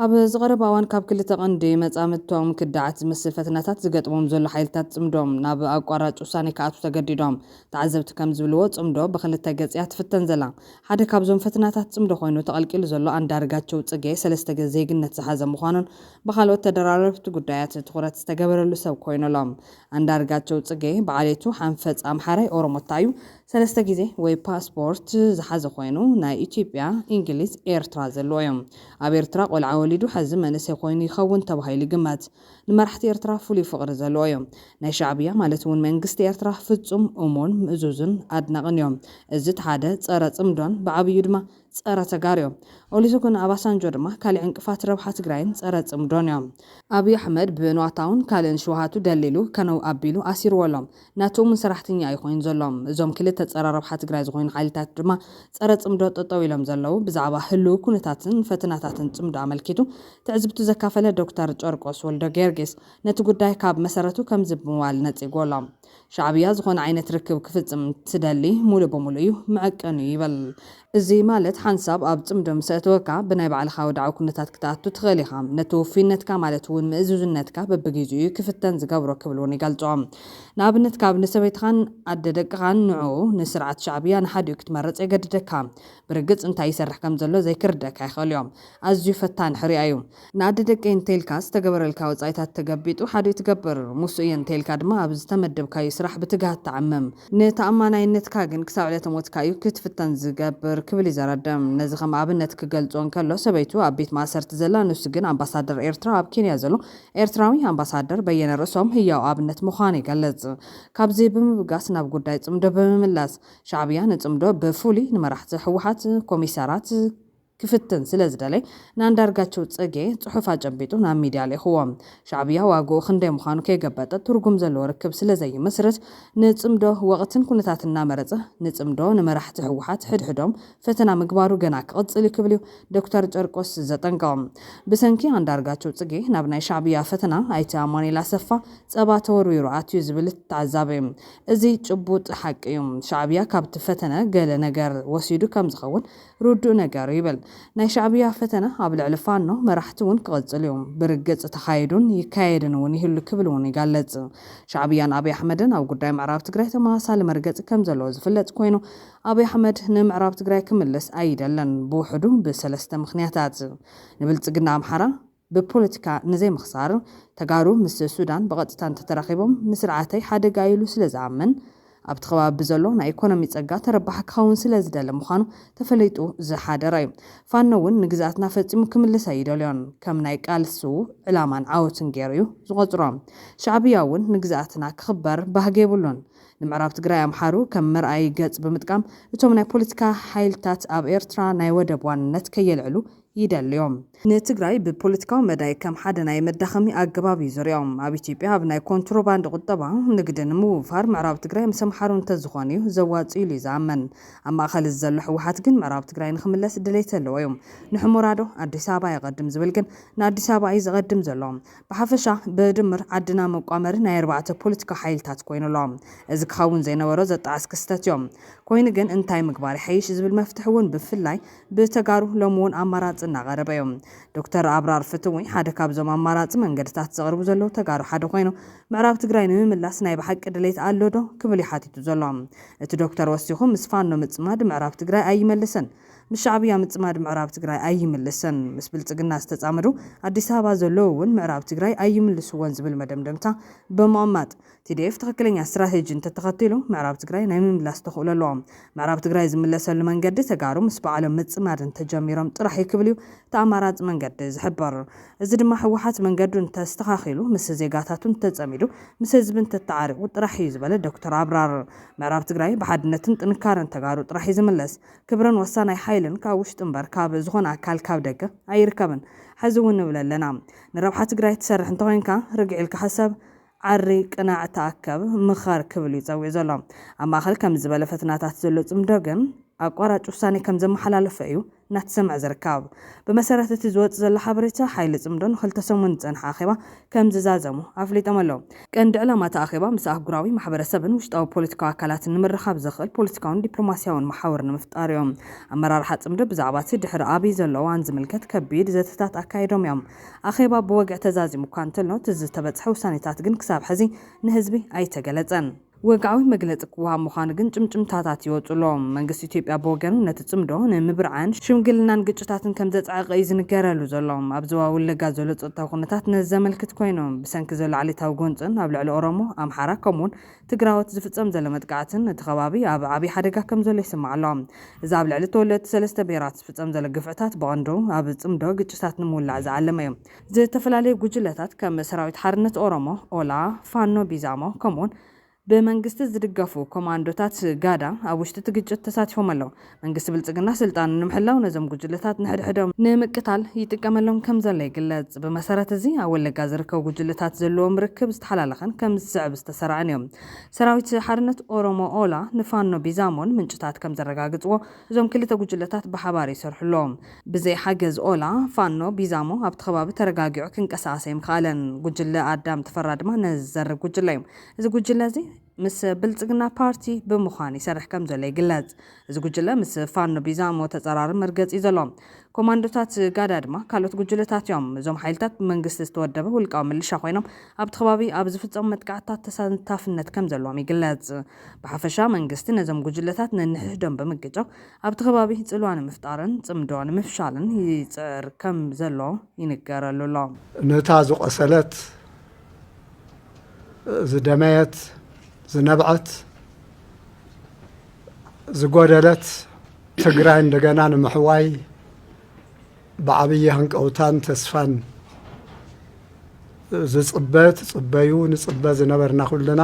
ኣብ ዝቐረበ እዋን ካብ ክልተ ቀንዲ መጻምድቶም ክዳዓት ዝመስል ፈተናታት ዝገጥሞም ዘሎ ሓይልታት ጽምዶም ናብ ኣቋራጭ ውሳኔ ከኣቱ ተገዲዶም ተዓዘብቲ ከም ዝብልዎ ጽምዶ ብክልተ ገጽያ ትፍተን ዘላ ሓደ ካብዞም ፈተናታት ጽምዶ ኮይኑ ተቐልቂሉ ዘሎ አንዳርጋቸው ጽጌ 3 ግዜ ዜግነት ዝሓዘ ምዃኑን ብካልኦት ተደራረብቲ ጉዳያት ትኹረት ዝተገበረሉ ሰብ ኮይኑሎም አንዳርጋቸው ጽጌ በዓሌቱ ሓንፈጽ ኣምሓራይ ኦሮሞታ እዩ 3 ግዜ ወይ ፓስፖርት ዝሓዘ ኮይኑ ናይ ኢትዮጵያ እንግሊዝ ኤርትራ ዘለዎ እዮም ኣብ ኤርትራ ቆልዓ ወሊዱ ሕዚ መንእሰይ ኮይኑ ይኸውን ተባሂሉ ይግመት ንመራሕቲ ኤርትራ ፍሉይ ፍቕሪ ዘለዎ እዮም ናይ ሻዕብያ ማለት እውን መንግስቲ ኤርትራ ፍጹም እሙን ምእዙዝን ኣድናቕን እዮም እዚ ሓደ ፀረ ጽምዶን ብዓብዩ ድማ ፀረ ተጋርዮም ኦሉሴጉን ኣባሳንጆ ድማ ካልእ ዕንቅፋት ረብሓ ትግራይን ፀረ ጽምዶን እዮም ኣብይ ኣሕመድ ብንዋታውን ካልእን ሸውሃቱ ደሊሉ ከነው ኣቢሉ ኣሲርዎሎም ናቶም ሰራሕተኛ ኣይኮይን ዘሎም እዞም ክልተ ፀረ ረብሓ ትግራይ ዝኾኑ ሓይልታት ድማ ፀረ ጽምዶ ጠጠው ኢሎም ዘለው ብዛዕባ ህልው ኩነታትን ፈተናታትን ጽምዶ ኣመልኪቱ ትዕዝብቱ ዘካፈለ ዶክተር ጨርቆስ ወልደ ጌርጌስ ነቲ ጉዳይ ካብ መሰረቱ ከም ዝብምዋል ነፂጎሎም ሻዕብያ ዝኾነ ዓይነት ርክብ ክፍጽም ትደሊ ሙሉእ በሙሉ እዩ መዐቀኑ ይበል እዚ ማለት ሓንሳብ ኣብ ጽምዶ ምሰእተወካ ብናይ ባዕልኻ ወድዓዊ ኩነታት ክትኣቱ ትኽእል ኢኻ ነቲ ውፊነትካ ማለት እውን ምእዙዝነትካ በብግዚኡ ክፍተን ዝገብሮ ክብል እውን ይገልጾም ንኣብነት ካብ ንሰበይትኻን ኣደደቅኻን ንዑ ንስርዓት ሻዕብያ ንሓዲኡ ክትመርጽ የገድደካ ብርግጽ እንታይ ይሰርሕ ከም ዘሎ ዘይክርደካ ይኽእል እዮም ኣዝዩ ፈታን ሕርያ እዩ ንኣደደቂ እንተይልካ ዝተገበረልካ ወጻኢታት ተገቢጡ ሓዲኡ ትገብር ሙሱ እየ እንተይልካ ድማ ኣብ ዝተመደብካዩ ስራሕ ብትግሃት ተዓምም ንተኣማናይነትካ ግን ክሳብ ዕለተ ሞትካ እዩ ክትፍተን ዝገብር ክብል ይዘረድም ነዚ ከም ኣብነት ክገልጾን ከሎ ሰበይቱ ኣብ ቤት ማእሰርቲ ዘላ ንሱ ግን ኣምባሳደር ኤርትራ ኣብ ኬንያ ዘሎ ኤርትራዊ ኣምባሳደር በየነ ርእሶም ህያው ኣብነት ምዃኑ ይገልጽ ካብዚ ብምብጋስ ናብ ጉዳይ ጽምዶ ብምምላስ ሻዕብያ ንጽምዶ ብፍሉይ ንመራሕቲ ህወሓት ኮሚሳራት ክፍትን ስለዝደለይ ናንዳርጋቸው ጽጌ ጽሑፍ አጨቢጡ ናብ ሚድያ ለይኽዎም ሻዕብያ ዋግኡ ክንደይ ምዃኑ ከይገበጠ ትርጉም ዘለዎ ርክብ ስለዘይመስርት ንጽምዶ ወቕትን ኩነታትን እናመረጸ ንጽምዶ ንመራሕቲ ሕወሓት ሕድሕዶም ፈተና ምግባሩ ገና ክቕጽል ይክብል እዩ ዶክተር ጨርቆስ ዘጠንቀቖም ብሰንኪ አንዳርጋቸው ጽጌ ናብ ናይ ሻዕብያ ፈተና ኣይቲ ኣማኑኤል ኣሰፋ ጸባ ተወርዊሩ ኣትዩ ዝብል ተዓዛበ እዚ ጭቡጥ ሓቂ እዩ ሻዕብያ ካብቲ ፈተነ ገለ ነገር ወሲዱ ከም ዝኸውን ርዱእ ነገር ይብል ናይ ሻዕብያ ፈተና ኣብ ልዕሊ ፋኖ መራሕቲ እውን ክቕጽል እዩ ብርግጽ ተኻይዱን ይካየድን እውን ይህሉ ክብል እውን ይጋለጽ ሻዕብያን ኣብይ ኣሕመድን ኣብ ጉዳይ ምዕራብ ትግራይ ተመሳሳሊ መርገጽ ከም ዘለዎ ዝፍለጥ ኮይኑ ኣብይ ኣሕመድ ንምዕራብ ትግራይ ክምልስ ኣይደለን ብውሕዱ ብሰለስተ ምኽንያታት ንብልጽግና ኣምሓራ ብፖለቲካ ንዘይ ምኽሳር ተጋሩ ምስ ሱዳን ብቐጥታ ተተራኺቦም ምስርዓተይ ሓደጋ ኢሉ ስለዝኣመን ኣብቲ ከባቢ ዘሎ ናይ ኢኮኖሚ ጸጋ ተረባሕ ክኸውን ስለዝደለ ምዃኑ ተፈለይጡ ዝሓደረ እዩ ፋኖ እውን ንግዛኣትና ፈጺሙ ክምልስ ኣይደልዮን ከም ናይ ቃልሱ ዕላማን ዓወትን ገይሩ እዩ ዝቆጽሮ ሻዕብያ እውን ንግዛኣትና ክኽበር ባህጊ የብሉን ንምዕራብ ትግራይ ኣምሓሩ ከም መርኣይ ገጽ ብምጥቃም እቶም ናይ ፖለቲካ ሓይልታት ኣብ ኤርትራ ናይ ወደብ ዋንነት ከየልዕሉ ይደልዮም ንትግራይ ብፖለቲካዊ መዳይ ከም ሓደ ናይ መዳኸሚ ኣገባብ ይዝርዮም ኣብ ኢትዮጵያ ኣብ ናይ ኮንትሮባንድ ቁጠባ ንግድን ምውፋር ምዕራብ ትግራይ ምስ ኣምሓሩ እንተዝኾነ እዩ ዘዋፅኡ ኢሉ ይዝኣመን ኣብ ማእኸል ዘሎ ሕወሓት ግን ምዕራብ ትግራይ ንኽምለስ ድሌት ኣለዎ እዩ ንሕሙራዶ ኣዲስ ኣበባ ይቐድም ዝብል ግን ንኣዲስ ኣበባ እዩ ዝቐድም ዘሎ ብሓፈሻ ብድምር ዓድና መቋመሪ ናይ 4 ፖለቲካ ሓይልታት ኮይኑ ኣሎ እዚ ክኸውን ዘይነበሮ ዘጣዓስ ክስተት እዮም ኮይኑ ግን እንታይ ምግባር ይሓይሽ ዝብል መፍትሒ እውን ብፍላይ ብተጋሩ ሎሚ እውን ኣማራፂ እናቐረበ እዮም ዶክተር ኣብራር ፍትዊ ሓደ ካብዞም ኣማራፂ መንገድታት ዘቕርቡ ዘለዉ ተጋሩ ሓደ ኮይኑ ምዕራብ ትግራይ ንምምላስ ናይ ብሓቂ ድሌት ኣሎ ዶ ክብል ይሓቲቱ ዘሎ እቲ ዶክተር ወሲኹ ምስ ፋኖ ምጽማድ ምዕራብ ትግራይ ኣይመልስን ምስ ሻዕብያ ምጽማድ ምዕራብ ትግራይ ኣይምልስን ምስ ብልጽግና ዝተጻመዱ ኣዲስ ኣበባ ዘለዉ እውን ምዕራብ ትግራይ ኣይምልስዎን ዝብል መደምደምታ በመቕማጥ TDF ትኽክለኛ ስትራቴጂ እንተተኸቲሉ ምዕራብ ትግራይ ናይ ምምላስ ተኽእሎ ኣለዎም ምዕራብ ትግራይ ዝምለሰሉ መንገዲ ተጋሩ ምስ በዓሎም ምጽማድ እንተጀሚሮም ጥራሕ ይክብል እዩ ተኣማራፂ መንገዲ ዝሕበር እዚ ድማ ሕወሓት መንገዱ እንተስተኻኺሉ ምስ ዜጋታቱ እንተጸሚዱ ምስ ህዝቢ እንተተዓሪቑ ጥራሕ እዩ ዝበለ ዶክተር ኣብራር ምዕራብ ትግራይ ብሓድነትን ጥንካረን ተጋሩ ጥራሕ እዩ ዝምለስ ክብረን ወሳናይ ሓይልን ካብ ውሽጢ እምበር ካብ ዝኾነ ኣካል ካብ ደገ ኣይርከብን ሕዚ እውን ንብል ኣለና ንረብሓ ትግራይ ትሰርሕ እንተኮይንካ ርግዒልካ ሓሳብ ዓሪ ቅናዕ ተኣከብ ምኻር ክብል ይጸውዕ ዘሎ ኣብ ማእኸል ከም ዝበለ ፈተናታት ዘሎ ጽምዶ ግን ኣቋራጭ ውሳኔ ከም ዘመሓላለፈ እዩ እናተሰምዕ ዝርከብ ብመሰረት እቲ ዝወጽእ ዘሎ ሓበሬታ ሓይሊ ጽምዶን ክልተ ሰሙን ዝጸንሐ ኣኼባ ከም ዝዛዘሙ ኣፍሊጦም ኣለዉ ቀንዲ ዕላማ እቲ ኣኼባ ምስ ኣህጉራዊ ማሕበረሰብን ውሽጣዊ ፖለቲካዊ ኣካላትን ንምርኻብ ዘኽእል ፖለቲካውን ዲፕሎማስያውን መሓወር ንምፍጣር እዮም ኣመራርሓ ጽምዶ ብዛዕባ እቲ ድሕሪ ኣብይ ዘሎ እዋን ዝምልከት ከቢድ ዘተታት ኣካይዶም እዮም ኣኼባ ብወግዕ ተዛዚሙ እኳ እንተሎ እቲ ዝተበጽሐ ውሳኔታት ግን ክሳብ ሕዚ ንህዝቢ ኣይተገለጸን ወግዓዊ መግለጽ ክወሃብ ምዃኑ ግን ጭምጭምታታት ይወጽሎም መንግስቲ ኢትዮጵያ ብወገኑ ነቲ ጽምዶ ንምብርዓን ሽምግልናን ግጭታትን ከም ዘጻዕቐ እዩ ዝንገረሉ ዘሎም ኣብ ዞባ ወለጋ ዘሎ ጸጥታዊ ኩነታት ነዘመልክት ኮይኖም ብሰንኪ ዘሎ ዓሌታዊ ጎንፅን ኣብ ልዕሊ ኦሮሞ ኣምሓራ ከምኡውን ትግራዎት ዝፍጸም ዘሎ መጥቃዕትን እቲ ከባቢ ኣብ ዓብዪ ሓደጋ ከም ዘሎ ይስማዕ ኣሎ እዚ ኣብ ልዕሊ ተወለድቲ ሰለስተ ብሄራት ዝፍጸም ዘሎ ግፍዕታት ብቐንዱ ኣብ ጽምዶ ግጭታት ንምውላዕ ዝዓለመ እዩ ዝተፈላለዩ ጉጅለታት ከም ሰራዊት ሓርነት ኦሮሞ ኦላ ፋኖ ቢዛሞ ከምኡውን በመንግስት ዝድገፉ ኮማንዶታት ጋዳ ኣብ ውሽጢ ግጭት ተሳቲፎም ኣለዉ መንግስቲ ብልጽግና ስልጣን ንምሕላው ነዞም ጉጅለታት ንሕድሕዶም ንምቅታል ይጥቀመሎም ከም ዘሎ ይግለጽ ብመሰረት እዚ ኣብ ወለጋ ዝርከቡ ጉጅለታት ዘለዎም ርክብ ዝተሓላለኸን ከም ዝስዕብ ዝተሰርዐን እዮም ሰራዊት ሓርነት ኦሮሞ ኦላ ንፋኖ ቢዛሞን ምንጭታት ከም ዘረጋግጽዎ እዞም ክልተ ጉጅለታት ብሓባር ይሰርሑሎም ብዘይ ሓገዝ ኦላ ፋኖ ቢዛሞ ኣብቲ ከባቢ ተረጋጊዑ ክንቀሳቀስ ኣይምኽኣለን ጉጅለ ኣዳም ተፈራ ድማ ነዘርብ ጉጅለ እዩ እዚ ጉጅለ እዚ ምስ ብልጽግና ፓርቲ ብምዃን ይሰርሕ ከም ዘሎ ይግለጽ እዚ ጉጅለ ምስ ፋኖ ቢዛሞ ተጸራርብ መርገጽ እዩ ዘሎ ኮማንዶታት ጋዳ ድማ ካልኦት ጉጅለታት እዮም እዞም ሓይልታት ብመንግስቲ ዝተወደበ ውልቃዊ ምልሻ ኮይኖም ኣብቲ ከባቢ ኣብ ዝፍጸሙ መጥቃዕትታት ተሳታፍነት ከም ዘለዎም ይግለጽ ብሓፈሻ መንግስቲ ነዞም ጉጅለታት ነንሕድሕዶም ብምግጫው ኣብቲ ከባቢ ጽልዋ ንምፍጣርን ጽምዶ ንምፍሻልን ይጽዕር ከም ዘሎ ይንገረሉ ኣሎ ነታ ዝቆሰለት ዝደመየት ዝነብዓት ዝጎደለት ትግራይ እንደገና ንምሕዋይ ብዓብዪ ህንቀውታን ተስፋን ዝጽበት ጽበዩ ንጽበ ዝነበርና ኩልና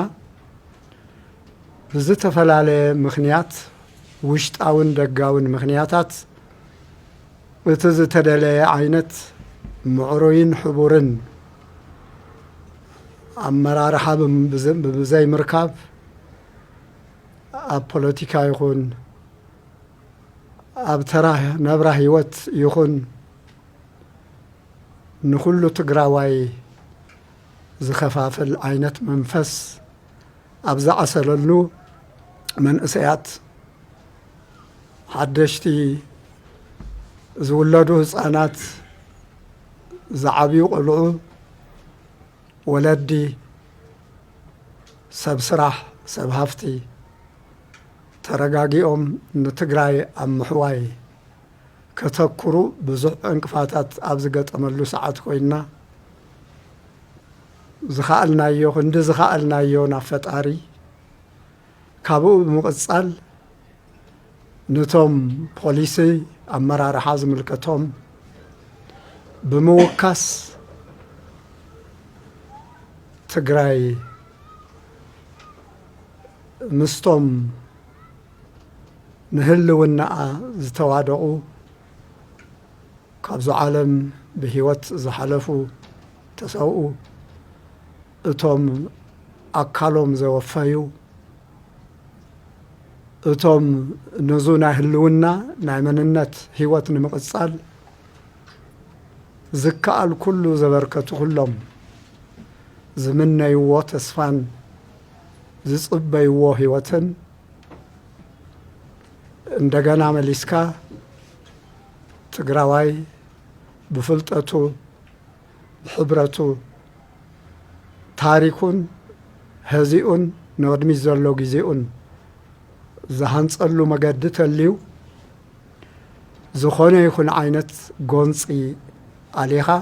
ብዝተፈላለየ ምኽንያት ውሽጣውን ደጋውን ምኽንያታት وتزتدلي عينت معروين حبورن أمرار حاب بزي مركب أب بوليتيكا يكون أب تراه نبره هيوت يكون نخلو تقراوي زخفافل عينت منفس أبزع أسللو من أسيات حدشتي زولدو هسانات زعبيو قلعو ولدي سب سراح سب هفتي ترقاقيهم نتقراي أم محواي كتكرو بزع انكفاتات أبزقت أملو ساعات كوينا زخالنا يو هند زخالنا يو نافت آري كابو مقصال نتوم بوليسي أمرار حازم الكتوم بموكاس تقراي مستوم نهلو الناء زتوادعو كابزو عالم بهيوت زحلفو تسوقو اتوم أكالوم زوفايو اتوم نزونا هلونا نايمننت هيوت نمقصال زكال كله زبركتو كلهم زمنا يوو تسفان زصب يوو هيوتن እንደገና መሊስካ ትግራዋይ بفلطتو بحبرتو ታሪኩን هزيئون نودمي زلو غزيئون زهانصلو مغد تليو زخونه يكون عينت غونصي عليها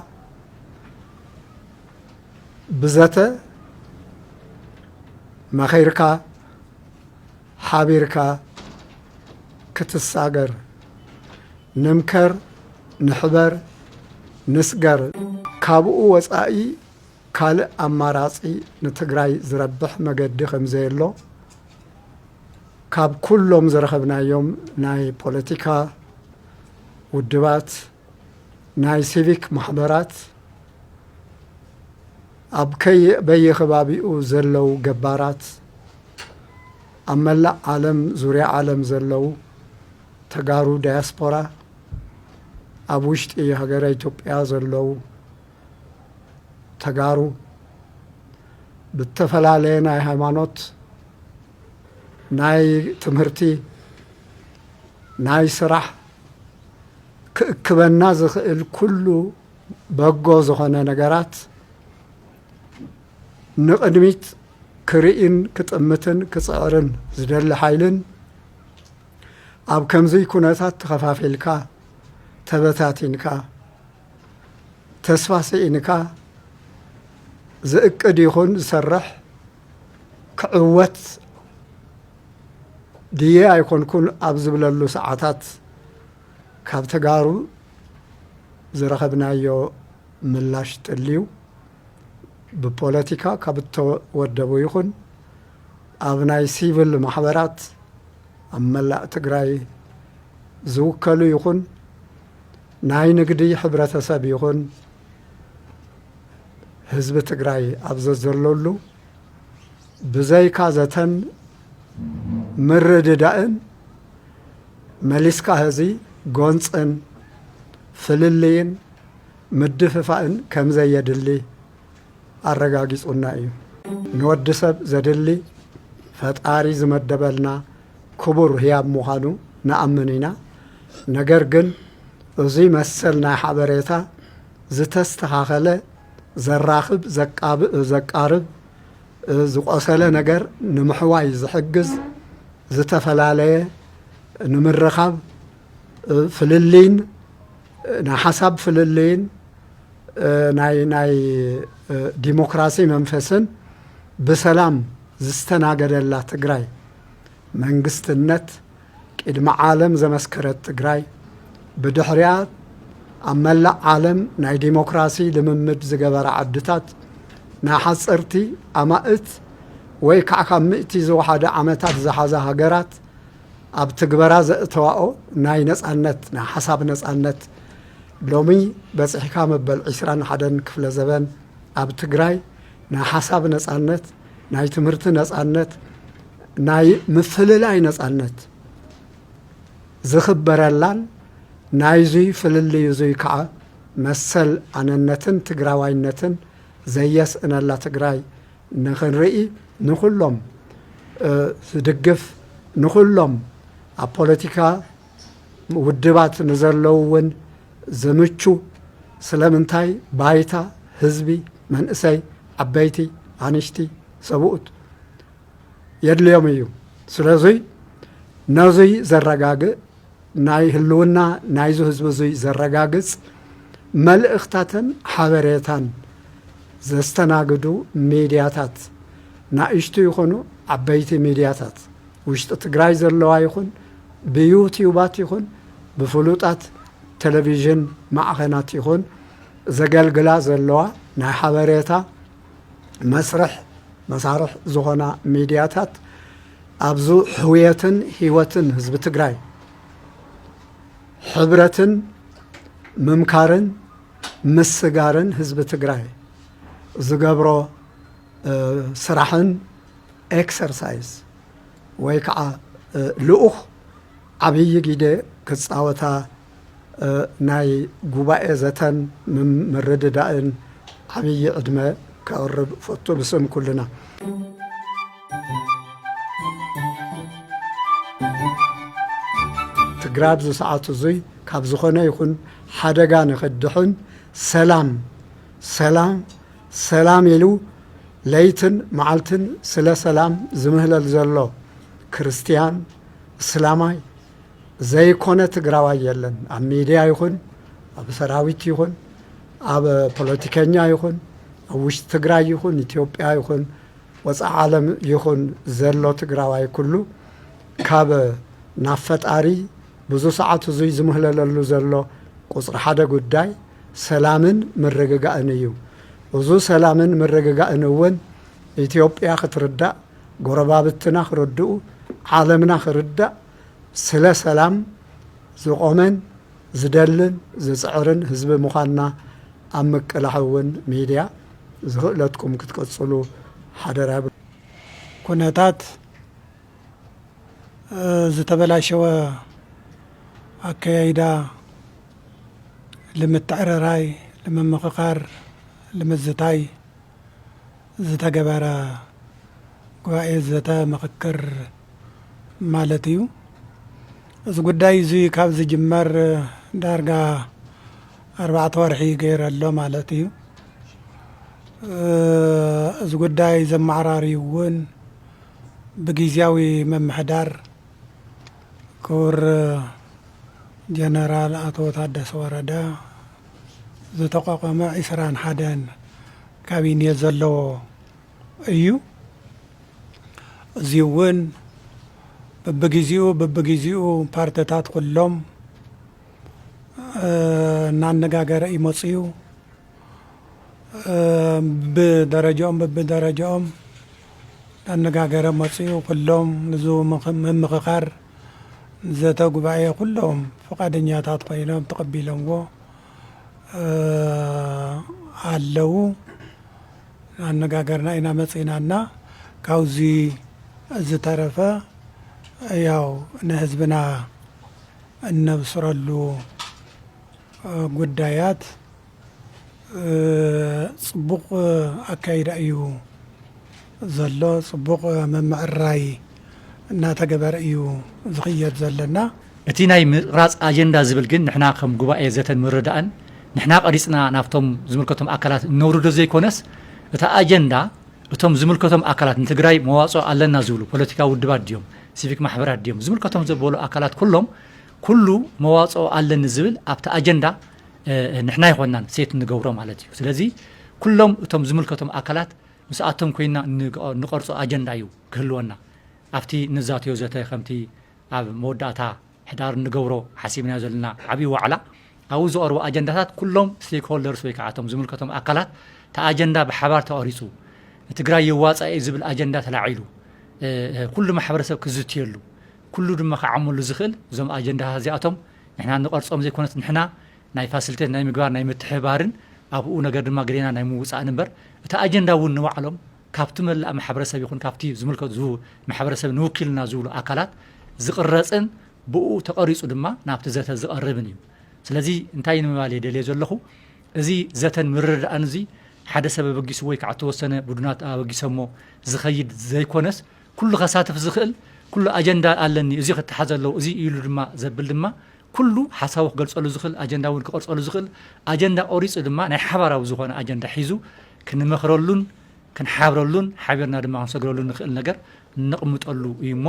بزته مخيركا حبيركا كتساغر نمكر نحبر نسغر كابو وصائي كال أماراتي نتقراي زربح مقد خمزيلو كاب كلهم زرخبنا يوم ناي بوليتيكا ودبات ناي سيفيك محبرات أبكي بي خبابيو زلو قبارات أملا عالم زوري عالم زلو تقارو دياسبورا أبوشت إيه هقرأي توبيا زلو تقارو بالتفلالي ناي هايمانوت ناي تمهرتي ناي سرح كبنا زخيل كله بقو زخونا نقرات نقدميت كرئين كتأمتن كتصعرن زدل حيلن أب كمزي كوناتات تخفافيلكا تبتاتينكا تسفاسينكا زئقد يخون زسرح كعوت ديه يكون كل أبزبللو ساعات كاب تقارو زرخبنا يو ملاش تليو ببوليتيكا كابتو ودبو يخون أبناي سيفل محبرات أملا تقراي زوكالو يخون ناي نقدي حبرة ساب يخون حزب تقراي أبززرلولو بزي كازتن مرد دائن مليسكا هزي قونسن فللين مدففائن كم زي يدلي الرقاقيس قلنايو نودسب زدلي فتقاري زمدبلنا كبر هياب مخانو نأمنينا نقرقن وزي مسلنا حبريتا زتستخاخلة زراخب زقارب زقاسلة نقر نمحواي زحقز زتفلالية نمرخب فللين نحسب فللين ناي ديمقراسي منفسن بسلام زستناقد الله تقراي منقست النت إدم عالم زمسكرت تقراي بدحريات أملا عالم ناي ديمقراسي لممد زقبر عدتات ناحس ارتي أمائت ويكعكا مئتي زو حدا عمتات زحازا هقرات أب تقبرا زأتواؤو ناي نسألنت نا حساب نسألنت لومي بس حكام بل 21 كفل زبان أب تجراي نا حساب نسألنت ناي تمرت نسألنت ناي مفللاي نسألنت زخبر اللان نايزي فللي يزي كع مسل عن النتن تجراوي النتن زيس أن الله تجراي نخن رئي نخلهم تدقف نخلهم البوليتيكا ودبات نزلون زمچو سلامنتاي بايتا حزبي منسي عبيتي عنشتي سبوت يدليوم يو سلازي نازي زرقاق ناي هلونا نايزو حزب زي زرقاقس ملئختاتن حبريتان زستناقدو ميدياتات نايشتو يخونو عبيتي ميدياتات وشت تقراي زرلوا يخون بيوتيوبات يخون بفلوطات تلفزيون معخنات يخون زقلقلا زرلوا ناي حبريتا مسارح زغنا ميدياتات أبزو حويتن هيوتن حزب تقراي حبرتن ممكارن مسقارن حزب تقراي زقبرو سراحن اكسرسايز ويكع لؤخ عبي جيدة كتصاوتا ناي قباء زتن مرد دائن عبي عدمة كأرب فطو بسم كلنا تقراب زو ساعات زي كابزخونا يكون حدقان يخدحون سلام يلو ليتن معلتن سلا سلام زمهل الزلو كريستيان اسلامي زي كونه تقراوا يلن اب ميديا يكون اب سراويت يكون اب بوليتيكانيا يكون وش تقراي يكون اثيوبيا يكون وص عالم يكون زلو تقراوا كله كاب نافطاري ብዙ ሰዓት ዝይ ዝምህለለሉ ዘሎ ቁጽር ሓደ ጉዳይ ሰላምን መረጋጋእን እዩ ብዙ ሰላምን መረጋጋእን እውን ኢትዮጵያ ክትርዳእ ጎረባብትና ክረድኡ ዓለምና ክርዳእ ስለ ሰላም ዝቆመን ዝደልን ዝጽዕርን ህዝቢ ምዃንና ኣብ መቀላሕውን ሚድያ ዝኽእለትኩም ክትቀጽሉ ሓደራ ኩነታት ዝተበላሸወ أكيدا لمتعرراي لممخخار لمزتاي زتا جبارا قوائي زتا مخكر مالتيو إذا قداي زي كاب زي جمار دارقا 4 ورحي غير اللو مالتيو إذا قداي زم عراري ون بقيزياوي ممحدار كور جنرال أتو تادس وردا زتقاقم 21 كابين يزلو أيو زيون ببجيزيو بارتتات كلهم نانغاغر يمصيو بدرجهم نانغاغر مصيو كلهم نزو مخخر زتا قبعي كلهم فقادنيا تاتقينهم تقبيلهم علو نانغاغرنا إنا مصينانا كاوزي زترفا ያው ነህዝብና እነብስረሉ ጉዳያት ጽቡቅ አካይዳ እዩ ዘሎ ጽቡቅ መምዕራይ እና ተገበረ እዩ ዝኽየድ ዘለና እቲ ናይ ምራጽ አጀንዳ ዝብል ግን ንሕና ከም ጉባኤ ዘተን ምርዳእን ንሕና ቀሪጽና ናፍቶም ዝምልከቶም አካላት ነውርዶ ዘይኮነስ እታ አጀንዳ እቶም ዝምልከቶም አካላት ንትግራይ መዋጽኦ ኣለና ዝብሉ ፖለቲካ ውድባት ድዮም ሲቪክ ማሕበራት ድዮም ዝምልከቶም ዘበሉ አካላት ኩሉ መዋጽኦ ኣለኒ ዝብል ኣብታ አጀንዳ ንሕና ይኾናን ሴት ንገብሮ ማለት እዩ ስለዚ ኩሎም እቶም ዝምልከቶም አካላት ምስኣቶም ኮይና ንቀርጾ አጀንዳ እዩ ክህልወና ኣብቲ ንዛትዮ ዘተ ከምቲ ኣብ መወዳእታ ሕዳር ንገብሮ ሓሲብና ዘለና ዓብይ ዋዕላ ኣብኡ ዝቐርቡ አጀንዳታት ኩሎም ስቴክ ሆልደርስ ወይ ከዓ እቶም ዝምልከቶም አካላት ታ አጀንዳ ብሓባር ተቐሪጹ ትግራይ ይዋጻእ ዝብል አጀንዳ ተላዒሉ ኩሉ ማሕበረሰብ ክዝትየሉ ኩሉ ድማ ከዓመሉ ዝኽእል እዞም አጀንዳ እዚኣቶም ንሕና ንቀርጾም ዘይኮነት ንሕና ናይ ፋሲሊቴት ናይ ምግባር ናይ ምትሕባርን ኣብኡ ነገር ድማ ግዴና ናይ ምውፃእ ነበር እታ ኣጀንዳ እውን ንባዕሎም ካብቲ መላእ ማሕበረሰብ ይኹን ካብቲ ዝምልከቱ ማሕበረሰብ ንውክልና ዝብሉ ኣካላት ዝቕረፅን ብኡ ተቐሪፁ ድማ ናብቲ ዘተ ዝቐርብን እዩ ስለዚ እንታይ ንምባል የደልየ ዘለኹ እዚ ዘተን ምርድኣን እዚ ሓደ ሰብ በጊሱ ወይ ከዓ ተወሰነ ቡድናት ኣበጊሶሞ ዝኸይድ ዘይኮነስ ኩሉ ከሳተፍ ዝኽእል ኩሉ ኣጀንዳ ኣለኒ እዚ ክትሓዘ ኣለዎ እዚ ኢሉ ድማ ዘብል ድማ ኩሉ ሓሳቡ ክገልጸሉ ዝኽእል ኣጀንዳ እውን ክቐርጸሉ ዝኽእል ኣጀንዳ ቆሪፁ ድማ ናይ ሓባራዊ ዝኾነ ኣጀንዳ ሒዙ ክንመኽረሉን ክንሓብረሉን ሓቢርና ድማ ክንሰግረሉን ንኽእል ነገር ነቕምጠሉ እዩ እሞ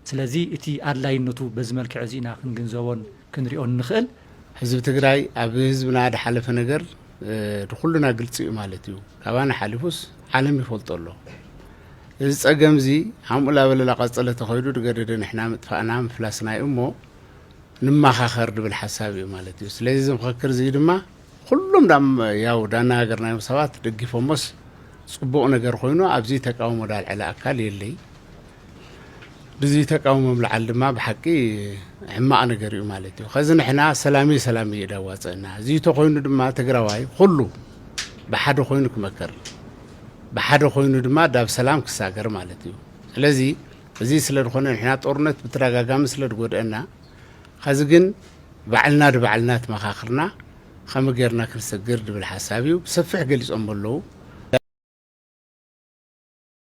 ስለዚ እቲ ኣድላይነቱ በዚ መልክዕ እዚ ኢና ክንግንዘቦን ክንሪኦን ንኽእል ህዝብ ትግራይ ኣብ ህዝብና ድሓለፈ ነገር ድኩሉና ግልጽ እዩ ማለት እዩ ካባና ሓሊፉስ ዓለም ይፈልጦ ኣሎ እዚ ፀገም እዚ ሃምኡ ላበለላ ቀፀለ ተኸይዱ ድገደደ ንሕና ምጥፋእና ምፍላስና እሞ ንማኻኸር ድብል ሓሳብ እዩ ማለት እዩ ስለዚ እዚ ምክክር እዚ ድማ ኩሉም ያው ዳናገርናዮም ሰባት ደጊፎሞስ ጽቡቕ ነገር ኮይኑ ኣብዚ ተቃውሞ ዳልዕለ ኣካል የለይ ድዚ ተቃውሞ ምልዓል ድማ ብሓቂ ሕማቕ ነገር እዩ ማለት እዩ ከዚ ንሕና ሰላሚ ይዳዋፀና እዚ ተኮይኑ ድማ ትግራዋይ ኩሉ ብሓደ ኮይኑ ክመከር ብሓደ ኮይኑ ድማ ዳብ ሰላም ክሳገር ማለት እዩ ስለዚ እዚ ስለ ድኾነ ንሕና ጦርነት ብተደጋጋሚ ስለ ድጎድአና ከዚ ግን ባዕልና ተመኻኽርና ከመ ጌርና ክንሰግር ድብል ሓሳብ እዩ ብሰፊሕ ገሊፆም ኣለዉ